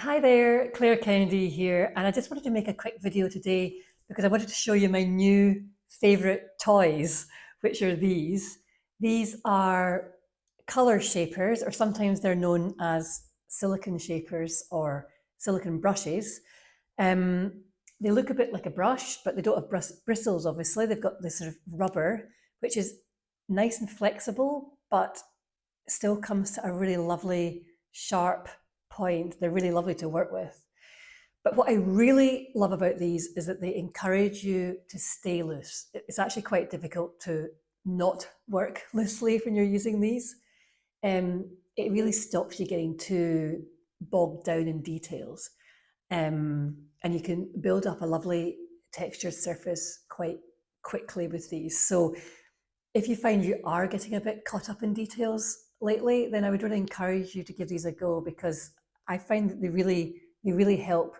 Hi there, Claire Kennedy here, and I just wanted to make a quick video today because I wanted to show you my new favourite toys, which are these. These are colour shapers, or sometimes they're known as silicone shapers or silicone brushes. Um, they look a bit like a brush, but they don't have bristles, obviously. They've got this sort of rubber, which is nice and flexible, but still comes to a really lovely, sharp point. They're really lovely to work with. But what I really love about these is that they encourage you to stay loose. It's actually quite difficult to not work loosely when you're using these. It really stops you getting too bogged down in details. And you can build up a lovely textured surface quite quickly with these. So if you find you are getting a bit caught up in details lately, then I would really encourage you to give these a go because I find that they really help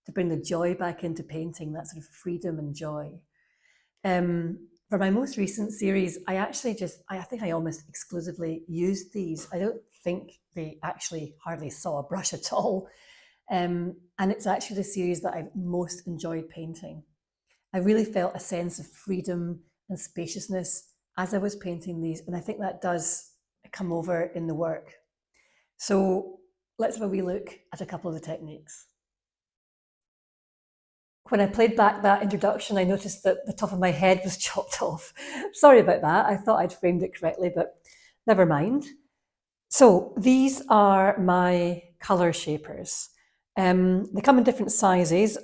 to bring the joy back into painting, that sort of freedom and joy. For my most recent series, I think I almost exclusively used these. I don't think they actually hardly saw a brush at all. And it's actually the series that I've most enjoyed painting. I really felt a sense of freedom and spaciousness as I was painting these, and I think that does come over in the work. So let's have a wee look at a couple of the techniques. When I played back that introduction, I noticed that the top of my head was chopped off. Sorry about that. I thought I'd framed it correctly, but never mind. So these are my colour shapers. They come in different sizes.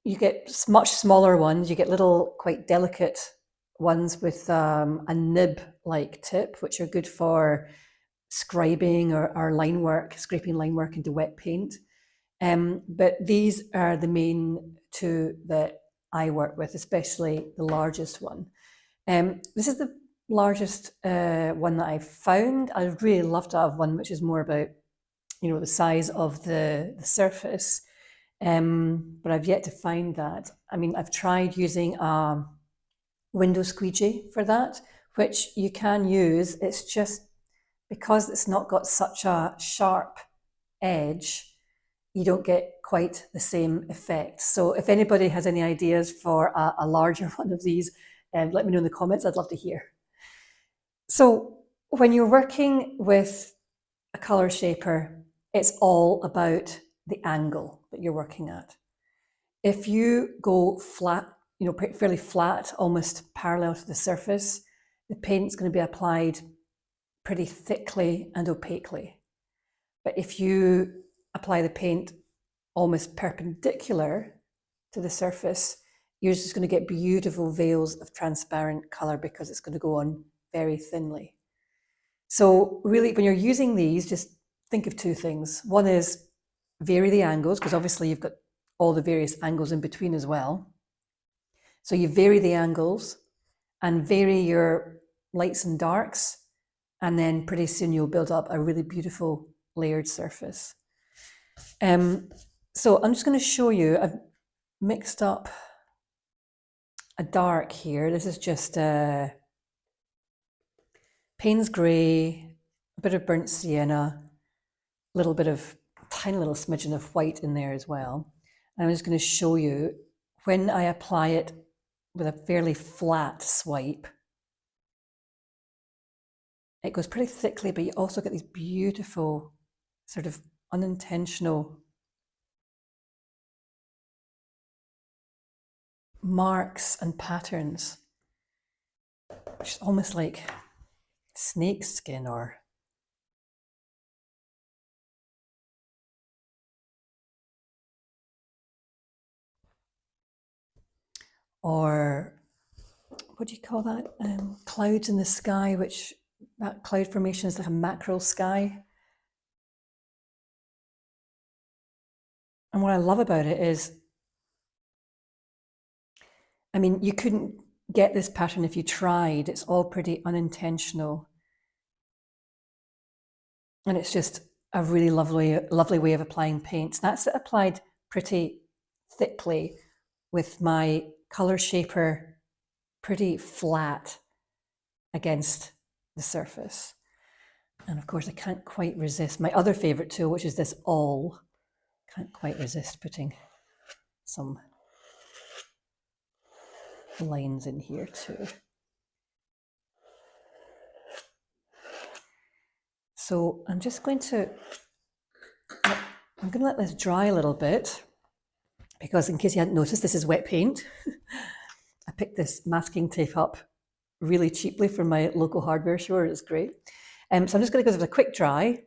You get much smaller ones. You get little, quite delicate ones with a nib-like tip, which are good for scribing or line work, scraping line work into wet paint. But these are the main two that I work with, especially the largest one. This is the largest one that I've found. I'd really love to have one which is more about, the size of the surface. But I've yet to find that. I mean, I've tried using a window squeegee for that, which you can use. It's just because it's not got such a sharp edge, you don't get quite the same effect. So if anybody has any ideas for a larger one of these, let me know in the comments. I'd love to hear. So when you're working with a color shaper, it's all about the angle that you're working at. If you go flat, fairly flat, almost parallel to the surface, the paint's going to be applied pretty thickly and opaquely. But if you apply the paint almost perpendicular to the surface, you're just going to get beautiful veils of transparent color because it's going to go on very thinly. So really, when you're using these, just think of two things. One is vary the angles, because obviously you've got all the various angles in between as well. So you vary the angles and vary your lights and darks, and then pretty soon you'll build up a really beautiful layered surface. So I'm just going to show you, I've mixed up a dark here. This is just Payne's Grey, a bit of burnt sienna, a little bit of tiny little smidgen of white in there as well. And I'm just going to show you when I apply it with a fairly flat swipe, it goes pretty thickly, but you also get these beautiful sort of unintentional marks and patterns, which is almost like snake skin or what do you call that? Clouds in the sky, which that cloud formation is like a mackerel sky. And what I love about it is, I mean, you couldn't get this pattern if you tried. It's all pretty unintentional. And it's just a really lovely way of applying paints. That's applied pretty thickly with my color shaper pretty flat against the surface. And of course, I can't quite resist my other favorite tool, which is this awl. Can't quite resist putting some lines in here too. So I'm just going to let this dry a little bit, because in case you hadn't noticed, this is wet paint. I picked this masking tape up really cheaply from my local hardware store. It's great. So I'm just going to give it a quick dry.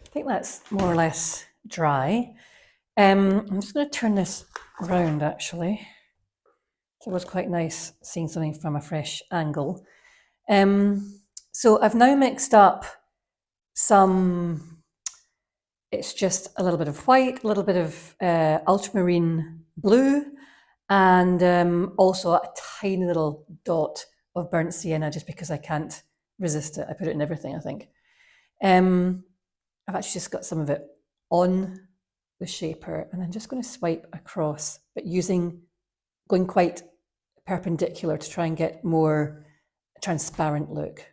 I think that's more or less dry. I'm just going to turn this around actually. So it was quite nice seeing something from a fresh angle. So I've now mixed up some, it's just a little bit of white, a little bit of ultramarine blue, and also a tiny little dot of burnt sienna, just because I can't resist it. I put it in everything, I think. I've actually just got some of it on the shaper, and I'm just going to swipe across, but going quite perpendicular to try and get more transparent look.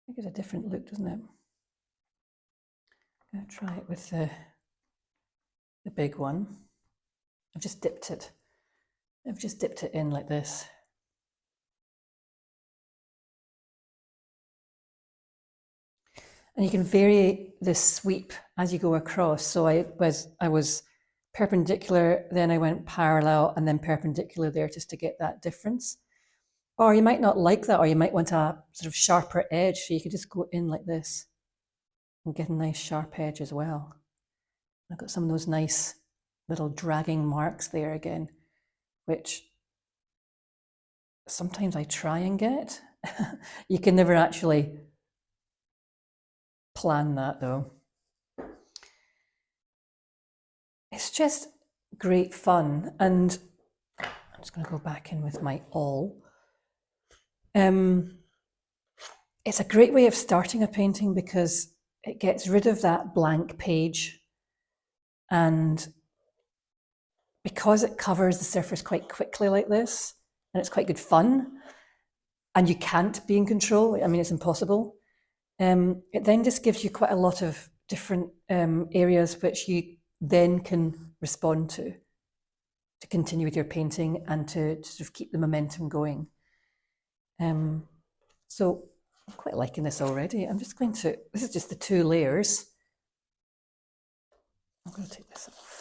I think it's a different look, doesn't it? I'm going to try it with the big one. I've just dipped it in like this. And you can vary the sweep as you go across. So I was perpendicular, then I went parallel, and then perpendicular there, just to get that difference. Or you might not like that, or you might want a sort of sharper edge, so you could just go in like this and get a nice sharp edge as well. I've got some of those nice little dragging marks there again, which sometimes I try and get. You can never actually plan that though. It's just great fun, and I'm just going to go back in with my awl. It's a great way of starting a painting because it gets rid of that blank page, and because it covers the surface quite quickly like this, and it's quite good fun, and you can't be in control, I mean, it's impossible. It then just gives you quite a lot of different areas which you then can respond to continue with your painting and to sort of keep the momentum going. So I'm quite liking this already. I'm just going to, this is just the 2 layers. I'm going to take this off.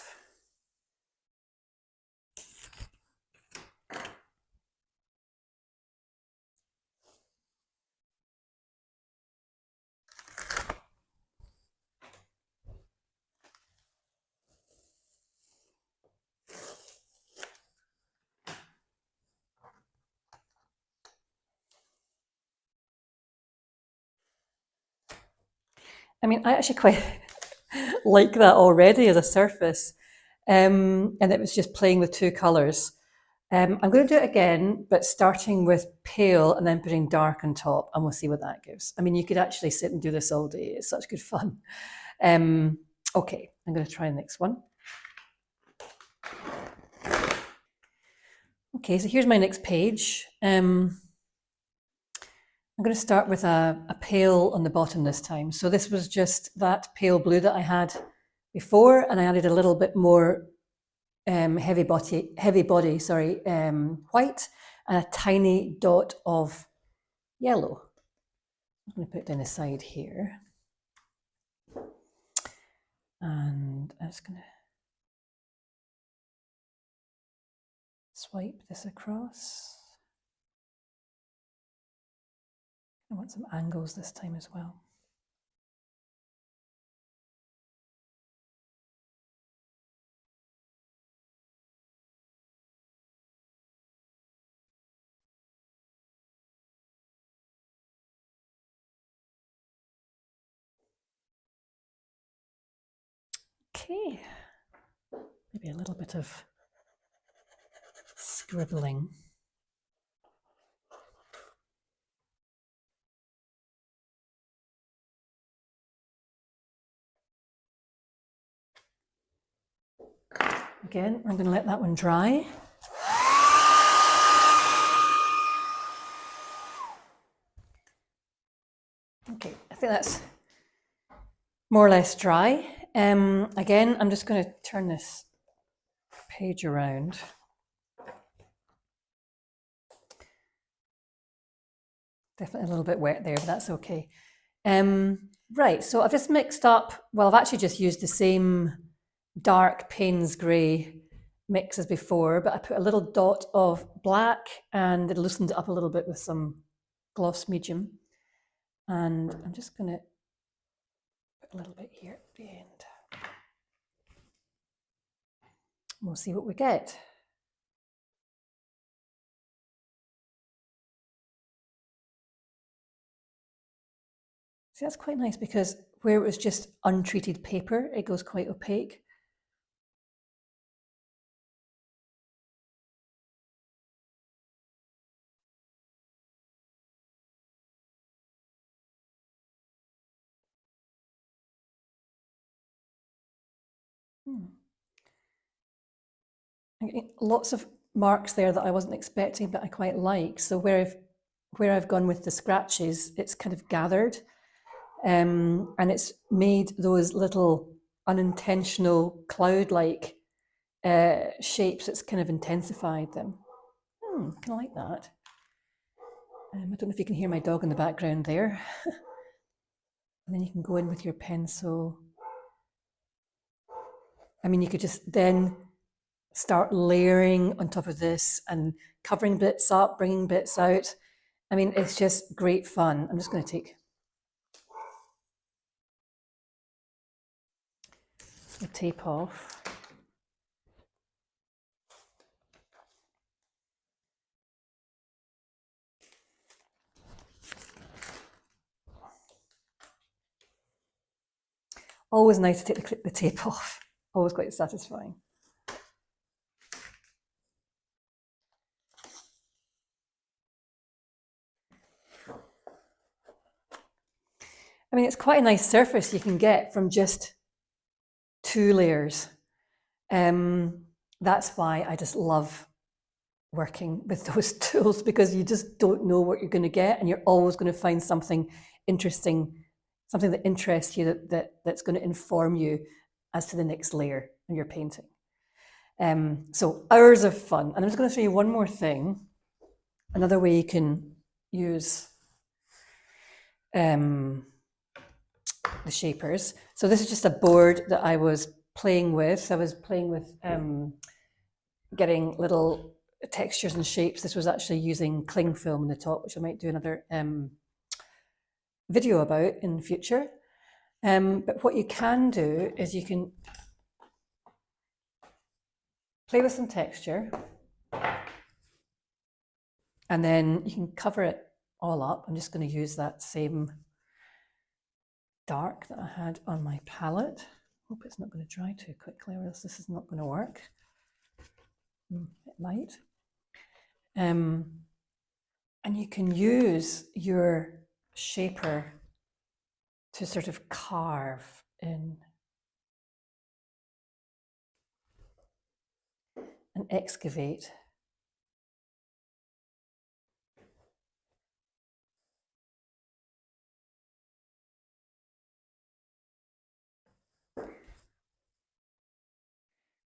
I mean, I actually quite like that already as a surface. And it was just playing with 2 colours. I'm going to do it again, but starting with pale and then putting dark on top, and we'll see what that gives. I mean, you could actually sit and do this all day. It's such good fun. Okay, I'm going to try the next one. Okay, so here's my next page. I'm going to start with a pale on the bottom this time. So this was just that pale blue that I had before, and I added a little bit more heavy body, white, and a tiny dot of yellow. I'm going to put it down the side here, and I'm just going to swipe this across. I want some angles this time as well. Okay, maybe a little bit of scribbling. Again, I'm going to let that one dry. Okay, I think that's more or less dry. Again, I'm just going to turn this page around. Definitely a little bit wet there, but that's okay. Right, so I've just mixed up, well, I've actually just used the same dark Payne's grey mix as before, but I put a little dot of black and it loosened it up a little bit with some gloss medium. And I'm just going to put a little bit here at the end. We'll see what we get. See, that's quite nice because where it was just untreated paper, it goes quite opaque. Lots of marks there that I wasn't expecting, but I quite like. So where I've gone with the scratches, it's kind of gathered, and it's made those little unintentional cloud-like shapes. It's kind of intensified them. Kind of like that. I don't know if you can hear my dog in the background there. And then you can go in with your pencil. I mean, you could just then start layering on top of this and covering bits up, bringing bits out. I mean, it's just great fun. I'm just going to take the tape off. Always nice to take the tape off. Always quite satisfying. I mean, it's quite a nice surface you can get from just 2 layers. That's why I just love working with those tools, because you just don't know what you're going to get, and you're always going to find something interesting, something that interests you, that's going to inform you as to the next layer in your painting. So hours of fun. And I'm just going to show you one more thing. Another way you can use the shapers. So this is just a board that I was playing with. I was playing with getting little textures and shapes. This was actually using cling film in the top, which I might do another video about in the future. But what you can do is you can play with some texture, and then you can cover it all up. I'm just going to use that same dark that I had on my palette. Hope it's not going to dry too quickly, or else this is not going to work. It might. And you can use your shaper to sort of carve in and excavate.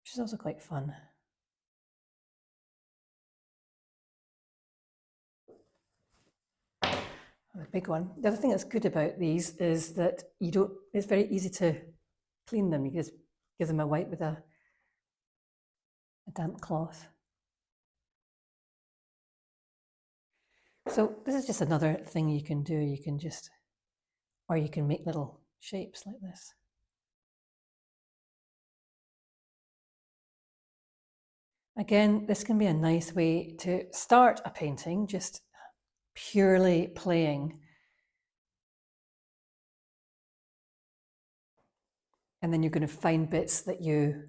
Which is also quite fun. The big one. The other thing that's good about these is that it's very easy to clean them. You just give them a wipe with a damp cloth. So this is just another thing you can do. You can make little shapes like this. Again, this can be a nice way to start a painting, just purely playing. And then you're going to find bits that you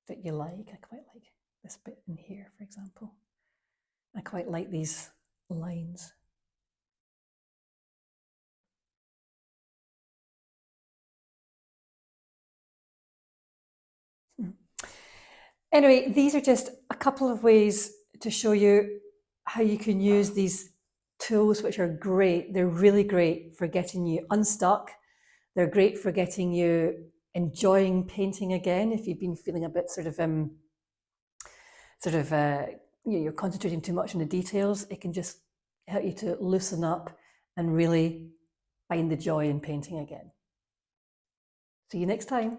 like. I quite like this bit in here, for example. I quite like these lines. Anyway, these are just a couple of ways to show you how you can use these tools, which are great. They're really great for getting you unstuck. They're great for getting you enjoying painting again if you've been feeling a bit you're concentrating too much on the details. It can just help you to loosen up and really find the joy in painting again. See you next time.